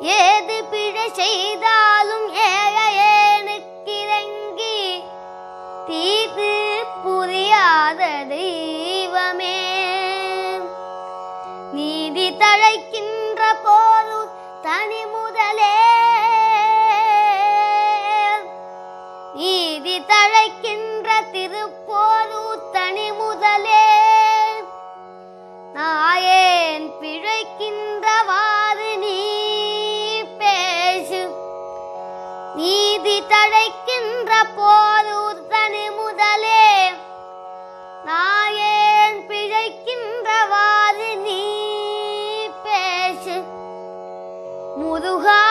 ஏது பிழை செய்தாலும் ஏழையேனுக்கிறங்கி தீது புரியாத தெய்வமே. நீதி தழைக்கின்ற போது தனி முதலே, நீதி தழைக்கின்ற திருப்போது தனி முதலே, நாயேன் பிழைக்கின்றவாறு நீ பேசு. நீதி தழைக்கின்ற போது தனி முதலே, நாயேன் பிழைக்கின்றவாறு நீ பேசு. முருகா